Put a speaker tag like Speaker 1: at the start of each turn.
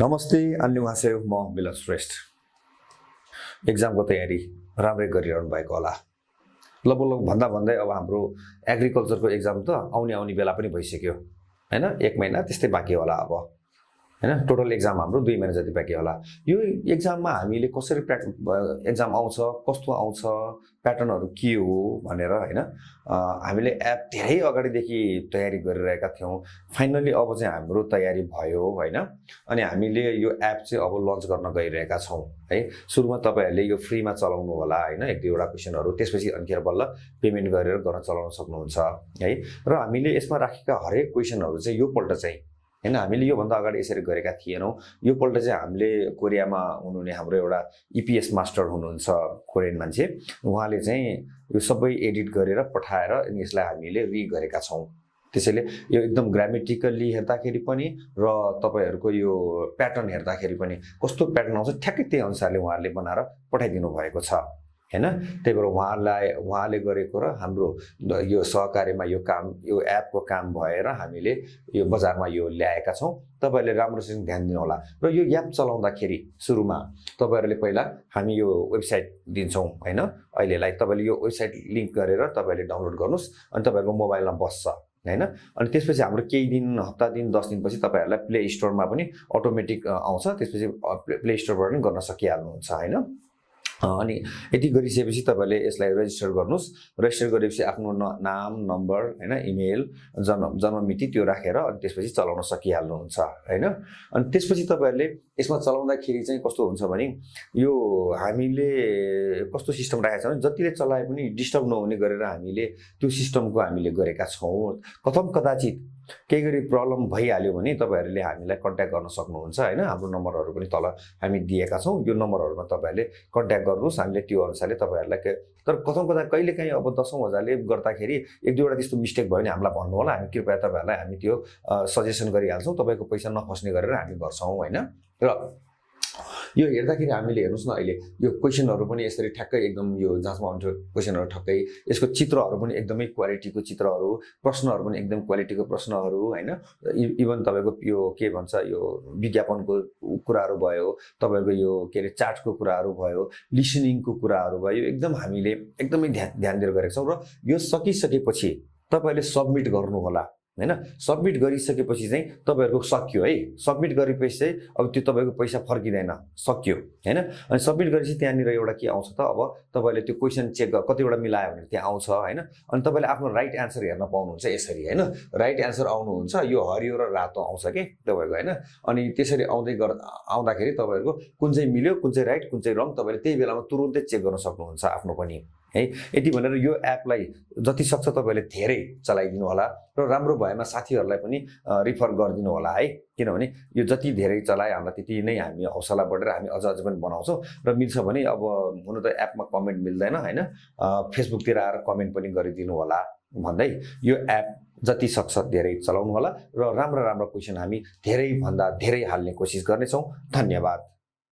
Speaker 1: नमस्ते अन्यवासेव म मिलन श्रेष्ठ। एक्जामको तयारी राम्रै गरिरहनु भएको होला। लगभग भन्दै अब हाम्रो एग्रिकल्चरको एक्जाम त आउने बेला पनि भइसक्यो हैन। 1 महिना त्यस्तै बाँकी होला अब हैन। टोटल एक्जाम हाम्रो 2 महिना जति बाँकी होला। यो एक्जाममा हामीले कसरी एक्जाम आउँछ, कस्तो आउँछ, प्याटर्नहरु के हो भनेर हैन हामीले एप धेरै अगाडिदेखि तयारी गरिरहेका थियौं। फाइनली अब चाहिँ हाम्रो तयारी भयो हैन। अनि हामीले यो एप चाहिँ अब लन्च गर्न गइरहेका छौं है। सुरुमा तपाईहरुले यो फ्रीमा चलाउनु होला हैन, 1-2 क्वेशनहरु, त्यसपछि अन्तिर बल्ल पेमेन्ट गरेर गर्न चलाउन सक्नुहुन्छ है। र हामीले यसमा राखेका हरेक क्वेशनहरु चाहिँ यो पल्ट चाहिँ हैन, हामीले यो भन्दा अगाडि यसरी गरेका थिएनौं। यो पल्ट चाहिँ हामीले कोरियामा हुनुहुने हाम्रो एउटा EPS मास्टर हुनुहुन्छ, कोरियन मान्छे, उहाँले चाहिँ यो सबै एडिट गरेर पठाएर अनि यसलाई हामीले रि गरेका छौं। त्यसैले यो एकदम ग्रामेटिकली हेर्दाखेरि पनि र तपाईहरुको यो प्याटर्न हेर्दाखेरि पनि कस्तो प्याटर्न आउँछ ठ्याक्कै त्यही अनुसारले उहाँले बनाएर पठाइदिनु भएको छ हैन। त्यही भएर उहाँले गरेको र हाम्रो यो सहकार्यमा यो काम, यो एपको काम भएर हामीले यो बजारमा यो ल्याएका छौं। तपाईहरुले राम्रोसँग ध्यान दिनु होला। र यो एप चलाउँदाखेरि सुरुमा तपाईहरुले पहिला हामी यो वेबसाइट दिन्छौं हैन। अहिलेलाई तपाईले यो वेबसाइट लिंक गरेर तपाईले डाउनलोड गर्नुस् अनि तपाईहरुको मोबाइलमा बस्छ हैन। अनि त्यसपछि हाम्रो केही दिन, हप्ता दिन, 10 दिनपछि तपाईहरुलाई प्ले स्टोरमा पनि अटोमेटिक आउँछ। त्यसपछि प्ले स्टोरबाट पनि गर्न सकिहाल्नुहुन्छ हैन। अनि यति गरिसकेपछि तपाईले यसलाई रेजिस्टर गर्नुस्। रेजिस्टर गरेपछि आफ्नो नाम, नम्बर हैन, इमेल, जन्म मिति त्यो राखेर अनि त्यसपछि चलाउन सकिहाल्नुहुन्छ हैन। अनि त्यसपछि तपाईहरुले यसमा चलाउँदाखेरि चाहिँ कस्तो हुन्छ भने यो हामीले कस्तो सिस्टम राखेका छौं भने जतिले चलाए पनि डिस्टर्ब नहुने गरेर हामीले त्यो सिस्टमको हामीले गरेका छौं। कथम कदाचित केही गरी प्रब्लम भइहाल्यो भने तपाईहरुले हामीलाई कन्ट्याक्ट गर्न सक्नुहुन्छ हैन। हाम्रो नम्बरहरु पनि तल हामी दिएका छौं। यो नम्बरहरुमा तपाईहरुले कन्ट्याक्ट गर्नुस्। हामीले त्यो अनुसारले तपाईहरुलाई तर कथम कदा कहिलेकाहीँ अब 10औं हजारले गर्दाखेरि 1-2 वटा त्यस्तो मिस्टेक भयो भने हामीलाई भन्नु होला। हामी कृपया तपाईहरुलाई हामी त्यो सजेसन गरिहाल्छौं। तपाईको पैसा नफस्ने गरेर हामी गर्छौं हैन। र यो हेर्दाखेरि हामीले हेर्नुस् न, अहिले यो क्वेशनहरु पनि यसरी ठ्याक्कै एकदम यो जाँचमा आउँछ क्वेशनहरु ठ्याक्कै, यसको चित्रहरु पनि एकदमै क्वालिटीको चित्रहरु, प्रश्नहरु पनि एकदम क्वालिटीको प्रश्नहरु हैन। इभन तपाईको यो के भन्छ यो विज्ञापनको कुराहरु भयो, तपाईको यो के रे चार्टको कुराहरु भयो, लिसनिङको कुराहरु भयो, एकदम हामीले एकदमै ध्यान दिएर गरेका छौं। र यो सकिसकेपछि तपाईले सबमिट गर्नु होला हैन। सबमिट गरिसकेपछि चाहिँ तपाईहरुको सक्यो है। सबमिट गरेपछि चाहिँ अब त्यो तपाईको पैसा फर्किदैन, सक्यो हैन। अनि सबमिट गरेपछि त्यहाँनिर एउटा के आउँछ त, अब तपाईले त्यो क्वेशन चेक कतिवटा मिलायो भने त्यहाँ आउँछ हैन। अनि तपाईले आफ्नो राइट एन्सर हेर्न पाउनुहुन्छ यसरी हैन। राइट एन्सर आउनुहुन्छ यो हरियो र रातो आउँछ के तपाईको हैन। अनि त्यसरी आउँदाखेरि तपाईहरुको कुन चाहिँ मिल्यो, कुन चाहिँ राइट, कुन चाहिँ रङ, तपाईले त्यही बेलामा तुरुन्तै चेक गर्न सक्नुहुन्छ आफ्नो पनि है। यति भनेर यो एपलाई जति सक्छ तपाईले धेरै चलाइदिनु होला र राम्रो भएमा साथीहरुलाई पनि रिफर गरिदिनु होला है। किनभने यो जति धेरै चलाए हामीलाई त्यति नै हामी हौसला बढेर हामी अझ पनि बनाउँछौं। र मिल्छ भने अब हुन त एपमा कमेन्ट मिल्दैन हैन, फेसबुकतिर आएर कमेन्ट पनि गरिदिनु होला भन्दै यो एप जति सक्छ धेरै चलाउनु होला र राम्रो क्वेशन हामी धेरै भन्दा धेरै हाल्ने कोसिस गर्नेछौं। धन्यवाद।